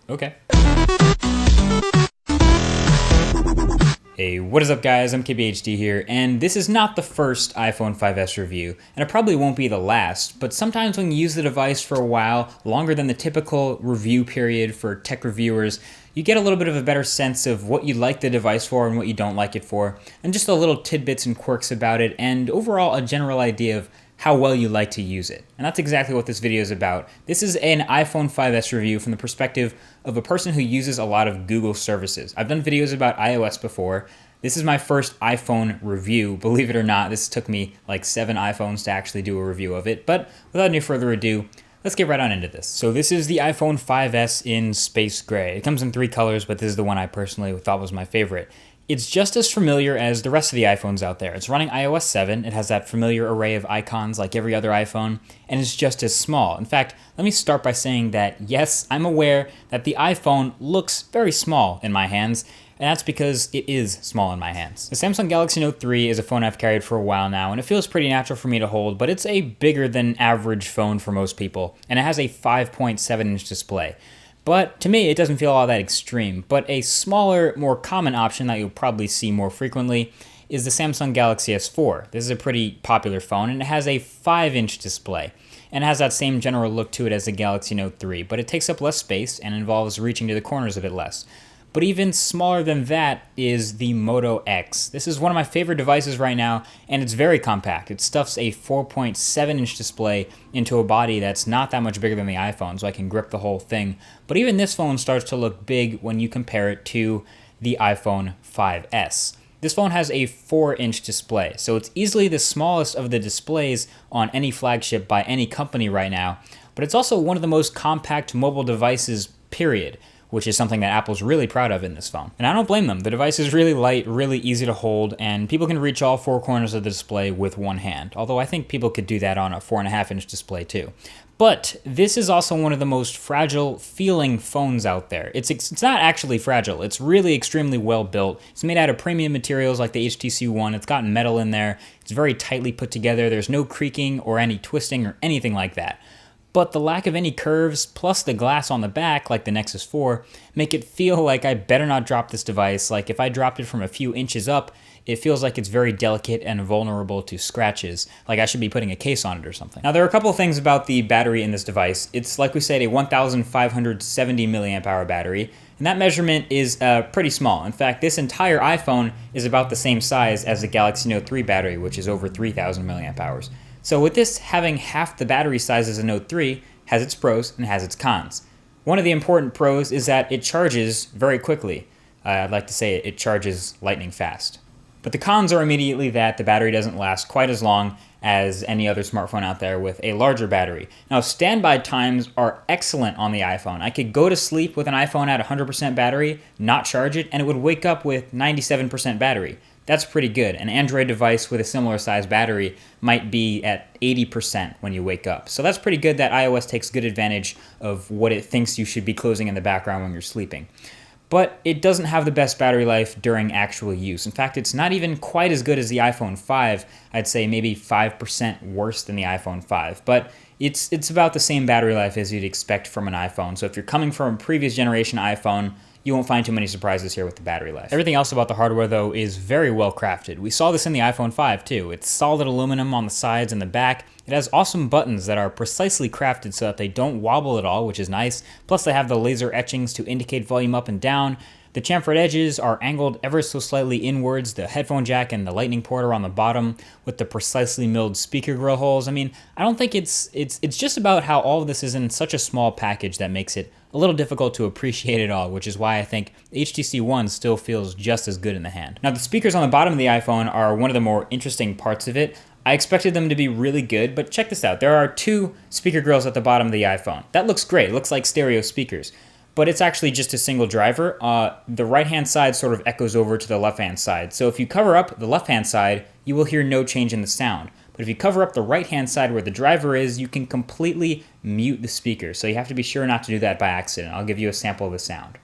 Okay. Hey, what is up guys? I'm KBHD here, and this is not the first iPhone 5S review, and it probably won't be the last, but sometimes when you use the device for a while, longer than the typical review period for tech reviewers, you get a little bit of a better sense of what you like the device for and what you don't like it for, and just a little tidbits and quirks about it, and overall a general idea of how well you like to use it. And that's exactly what this video is about. This is an iPhone 5S review from the perspective of a person who uses a lot of Google services. I've done videos about iOS before. This is my first iPhone review. Believe it or not, this took me like 7 iPhones to actually do a review of it. But without any further ado, let's get right on into this. So this is the iPhone 5S in space gray. It comes in 3 colors, but this is the one I personally thought was my favorite. It's just as familiar as the rest of the iPhones out there. It's running iOS 7, it has that familiar array of icons like every other iPhone, and it's just as small. In fact, let me start by saying that yes, I'm aware that the iPhone looks very small in my hands, and that's because it is small in my hands. The Samsung Galaxy Note 3 is a phone I've carried for a while now, and it feels pretty natural for me to hold, but it's a bigger than average phone for most people, and it has a 5.7-inch display. But to me, it doesn't feel all that extreme. But a smaller, more common option that you'll probably see more frequently is the Samsung Galaxy S4. This is a pretty popular phone, and it has a 5-inch display. And it has that same general look to it as the Galaxy Note 3, but it takes up less space and involves reaching to the corners of it less. But even smaller than that is the Moto X. This is one of my favorite devices right now, and it's very compact. It stuffs a 4.7-inch display into a body that's not that much bigger than the iPhone, so I can grip the whole thing. But even this phone starts to look big when you compare it to the iPhone 5S. This phone has a 4-inch display, so it's easily the smallest of the displays on any flagship by any company right now, but it's also one of the most compact mobile devices, period, which is something that Apple's really proud of in this phone. And I don't blame them. The device is really light, really easy to hold, and people can reach all 4 corners of the display with one hand, although I think people could do that on a 4.5-inch display too. But this is also one of the most fragile feeling phones out there. It's not actually fragile. It's really extremely well built. It's made out of premium materials like the HTC One. It's got metal in there. It's very tightly put together. There's no creaking or any twisting or anything like that. But the lack of any curves, plus the glass on the back, like the Nexus 4, make it feel like I better not drop this device. Like if I dropped it from a few inches up, it feels like it's very delicate and vulnerable to scratches, like I should be putting a case on it or something. Now there are a couple of things about the battery in this device. It's, like we said, a 1,570 milliamp hour battery, and that measurement is pretty small. In fact, this entire iPhone is about the same size as the Galaxy Note 3 battery, which is over 3,000 milliamp hours. So with this having half the battery size as a Note 3 has its pros and has its cons. One of the important pros is that it charges very quickly. I'd like to say it charges lightning fast. But the cons are immediately that the battery doesn't last quite as long as any other smartphone out there with a larger battery. Now, standby times are excellent on the iPhone. I could go to sleep with an iPhone at 100% battery, not charge it, and it would wake up with 97% battery. That's pretty good. An Android device with a similar size battery might be at 80% when you wake up. So that's pretty good that iOS takes good advantage of what it thinks you should be closing in the background when you're sleeping. But it doesn't have the best battery life during actual use. In fact, it's not even quite as good as the iPhone 5. I'd say maybe 5% worse than the iPhone 5. But it's about the same battery life as you'd expect from an iPhone. So if you're coming from a previous generation iPhone, you won't find too many surprises here with the battery life. Everything else about the hardware, though, is very well crafted. We saw this in the iPhone 5, too. It's solid aluminum on the sides and the back. It has awesome buttons that are precisely crafted so that they don't wobble at all, which is nice. Plus, they have the laser etchings to indicate volume up and down. The chamfered edges are angled ever so slightly inwards. The headphone jack and the lightning port are on the bottom with the precisely milled speaker grill holes. I mean, I don't think it's just about how all of this is in such a small package that makes it a little difficult to appreciate it all, which is why I think the HTC One still feels just as good in the hand. Now, the speakers on the bottom of the iPhone are one of the more interesting parts of it. I expected them to be really good, but check this out. There are 2 speaker grills at the bottom of the iPhone. That looks great. It looks like stereo speakers. But it's actually just a single driver. The right-hand side sort of echoes over to the left-hand side. So if you cover up the left-hand side, you will hear no change in the sound. But if you cover up the right-hand side where the driver is, you can completely mute the speaker. So you have to be sure not to do that by accident. I'll give you a sample of the sound.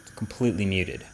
It's completely muted.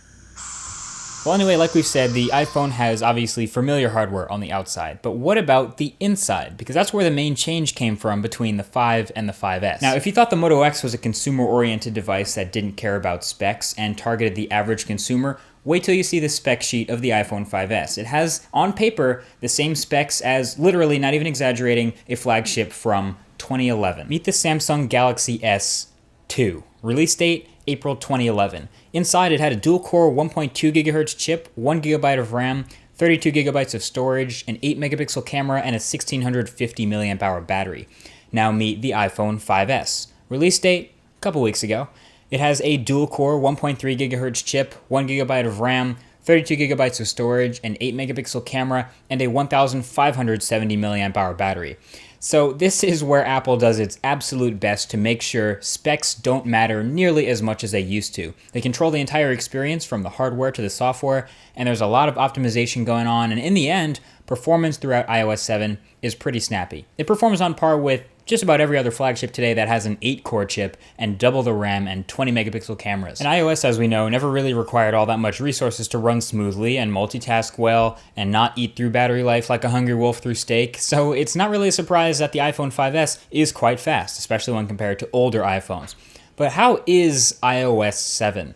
Well, anyway, like we've said, the iPhone has obviously familiar hardware on the outside, but what about the inside? Because that's where the main change came from between the 5 and the 5S. Now, if you thought the Moto X was a consumer-oriented device that didn't care about specs and targeted the average consumer, wait till you see the spec sheet of the iPhone 5S. It has, on paper, the same specs as, literally, not even exaggerating, a flagship from 2011. Meet the Samsung Galaxy S2. Release date, April 2011. Inside, it had a dual-core 1.2 GHz chip, 1 GB of RAM, 32 GB of storage, an 8-megapixel camera, and a 1650 mAh battery. Now meet the iPhone 5S. Release date, a couple weeks ago. It has a dual-core 1.3 GHz chip, 1 GB of RAM, 32 GB of storage, an 8-megapixel camera, and a 1570 mAh battery. So this is where Apple does its absolute best to make sure specs don't matter nearly as much as they used to. They control the entire experience from the hardware to the software, and there's a lot of optimization going on, and in the end, performance throughout iOS 7 is pretty snappy. It performs on par with just about every other flagship today that has an 8-core chip and double the RAM and 20-megapixel cameras. And iOS, as we know, never really required all that much resources to run smoothly and multitask well and not eat through battery life like a hungry wolf through steak, so it's not really a surprise that the iPhone 5S is quite fast, especially when compared to older iPhones. But how is iOS 7?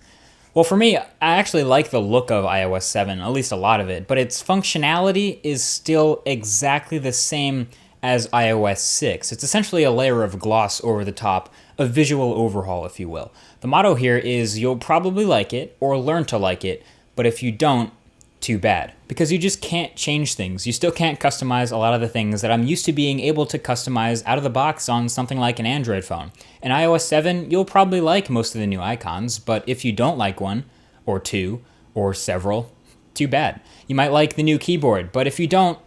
Well, for me, I actually like the look of iOS 7, at least a lot of it, but its functionality is still exactly the same as iOS 6. It's essentially a layer of gloss over the top, a visual overhaul, if you will. The motto here is you'll probably like it or learn to like it, but if you don't, too bad. Because you just can't change things. You still can't customize a lot of the things that I'm used to being able to customize out of the box on something like an Android phone. In iOS 7, you'll probably like most of the new icons, but if you don't like one, or two, or several, too bad. You might like the new keyboard, but if you don't,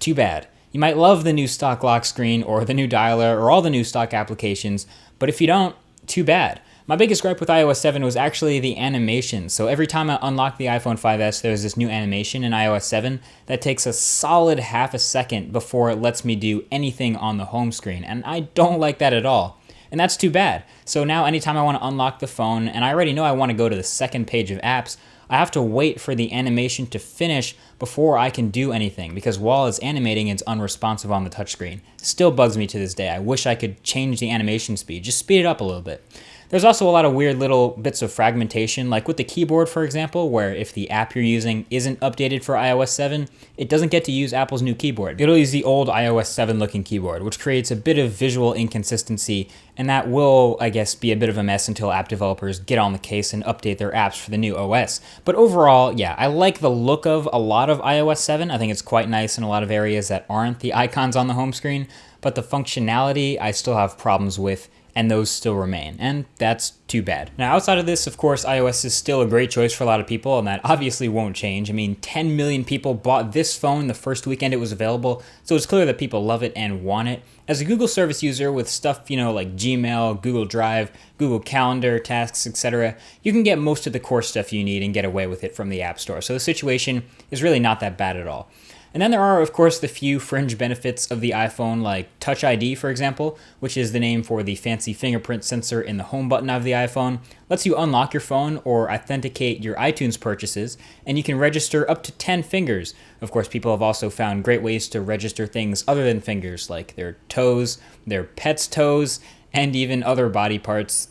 too bad. You might love the new stock lock screen or the new dialer or all the new stock applications, but if you don't, too bad. My biggest gripe with iOS 7 was actually the animation. So every time I unlock the iPhone 5S, there's this new animation in iOS 7 that takes a solid half a second before it lets me do anything on the home screen, and I don't like that at all. And that's too bad. So now anytime I want to unlock the phone, and I already know I want to go to the second page of apps, I have to wait for the animation to finish before I can do anything, because while it's animating, it's unresponsive on the touchscreen. Still bugs me to this day. I wish I could change the animation speed, just speed it up a little bit. There's also a lot of weird little bits of fragmentation, like with the keyboard, for example, where if the app you're using isn't updated for iOS 7, it doesn't get to use Apple's new keyboard. It'll use the old iOS 7 looking keyboard, which creates a bit of visual inconsistency, and that will, I guess, be a bit of a mess until app developers get on the case and update their apps for the new OS. But overall, yeah, I like the look of a lot of iOS 7. I think it's quite nice in a lot of areas that aren't the icons on the home screen, but the functionality I still have problems with, and those still remain, and that's too bad. Now, outside of this, of course, iOS is still a great choice for a lot of people, and that obviously won't change. I mean, 10 million people bought this phone the first weekend it was available, so it's clear that people love it and want it. As a Google service user with stuff, like Gmail, Google Drive, Google Calendar, Tasks, etc., you can get most of the core stuff you need and get away with it from the App Store, so the situation is really not that bad at all. And then there are, of course, the few fringe benefits of the iPhone, like Touch ID, for example, which is the name for the fancy fingerprint sensor in the home button of the iPhone. Lets you unlock your phone or authenticate your iTunes purchases, and you can register up to 10 fingers. Of course, people have also found great ways to register things other than fingers, like their toes, their pet's toes, and even other body parts.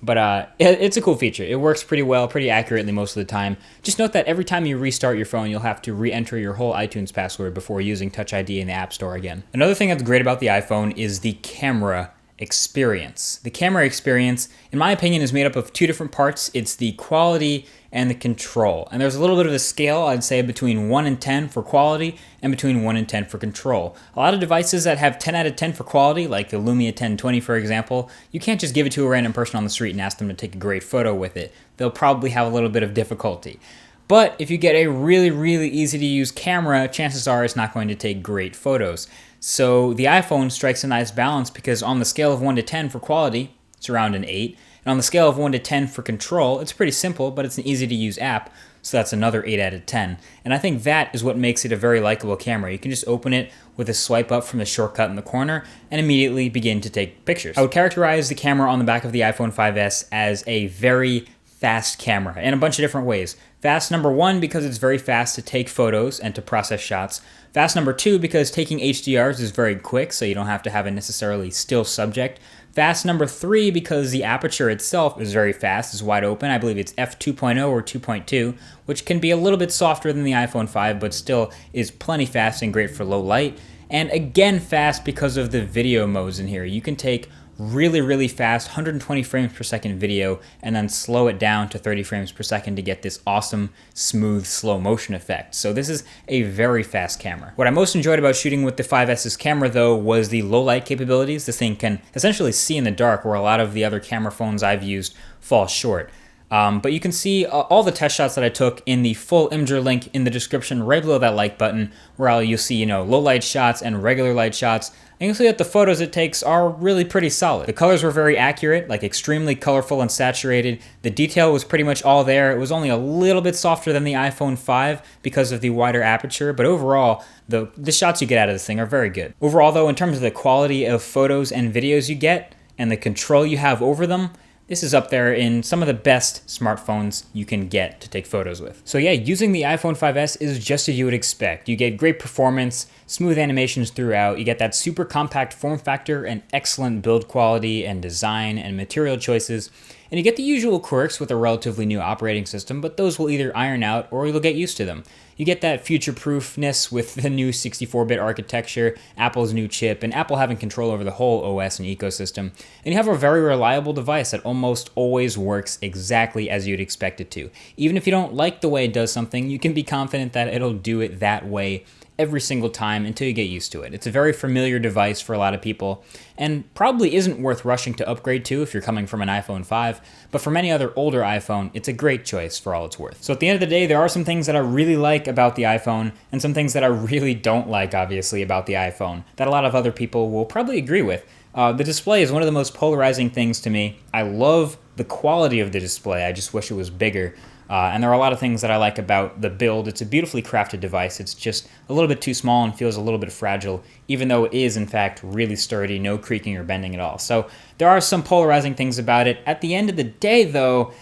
But it's a cool feature. It works pretty well, pretty accurately most of the time. Just note that every time you restart your phone, you'll have to re-enter your whole iTunes password before using Touch ID in the App Store again. Another thing that's great about the iPhone is the camera experience. The camera experience, in my opinion, is made up of two different parts. It's the quality and the control. And there's a little bit of a scale, I'd say, between 1 and 10 for quality and between 1 and 10 for control. A lot of devices that have 10 out of 10 for quality, like the Lumia 1020, for example, you can't just give it to a random person on the street and ask them to take a great photo with it. They'll probably have a little bit of difficulty. But if you get a really, really easy to use camera, chances are it's not going to take great photos. So the iPhone strikes a nice balance because on the scale of 1 to 10 for quality, it's around an 8. And on the scale of 1 to 10 for control, it's pretty simple, but it's an easy-to-use app, so that's another 8 out of 10. And I think that is what makes it a very likable camera. You can just open it with a swipe up from the shortcut in the corner and immediately begin to take pictures. I would characterize the camera on the back of the iPhone 5S as a very fast camera in a bunch of different ways. Fast number 1 because it's very fast to take photos and to process shots. Fast number 2 because taking HDRs is very quick, so you don't have to have a necessarily still subject. Fast number 3 because the aperture itself is very fast, is wide open. I believe it's f2.0 or 2.2, which can be a little bit softer than the iPhone 5, but still is plenty fast and great for low light. And again, fast because of the video modes in here. You can take really fast 120 frames per second video and then slow it down to 30 frames per second to get this awesome smooth slow motion effect. So this is a very fast camera. What I most enjoyed about shooting with the 5S's camera though was the low light capabilities. This thing can essentially see in the dark where a lot of the other camera phones I've used fall short. But you can see all the test shots that I took in the full Imgur link in the description right below that like button, where you'll see, low light shots and regular light shots. And you'll see that the photos it takes are really pretty solid. The colors were very accurate, like extremely colorful and saturated. The detail was pretty much all there. It was only a little bit softer than the iPhone 5 because of the wider aperture, but overall, the shots you get out of this thing are very good. Overall though, in terms of the quality of photos and videos you get, and the control you have over them, this is up there in some of the best smartphones you can get to take photos with. So yeah, using the iPhone 5S is just as you would expect. You get great performance, smooth animations throughout, you get that super compact form factor and excellent build quality and design and material choices, and you get the usual quirks with a relatively new operating system, but those will either iron out or you'll get used to them. You get that future-proofness with the new 64-bit architecture, Apple's new chip, and Apple having control over the whole OS and ecosystem. And you have a very reliable device that almost always works exactly as you'd expect it to. Even if you don't like the way it does something, you can be confident that it'll do it that way every single time until you get used to it. It's a very familiar device for a lot of people, and probably isn't worth rushing to upgrade to if you're coming from an iPhone 5, but for many other older iPhone, it's a great choice for all it's worth. So at the end of the day, there are some things that I really like about the iPhone, and some things that I really don't like, obviously, about the iPhone, that a lot of other people will probably agree with. The display is one of the most polarizing things to me. I love the quality of the display, I just wish it was bigger. And there are a lot of things that I like about the build. It's a beautifully crafted device. It's just a little bit too small and feels a little bit fragile, even though it is, in fact, really sturdy, no creaking or bending at all. So there are some polarizing things about it. At the end of the day, though,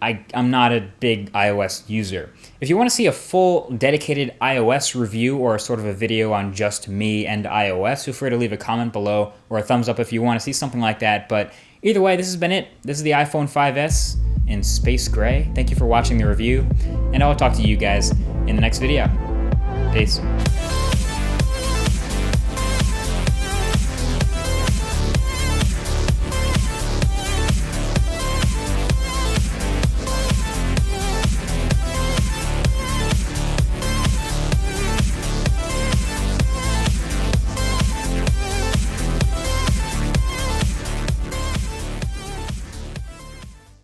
I'm not a big iOS user. If you want to see a full dedicated iOS review or sort of a video on just me and iOS, feel free to leave a comment below or a thumbs up if you want to see something like that. But either way, this has been it. This is the iPhone 5S in space gray. Thank you for watching the review, and I'll talk to you guys in the next video. Peace.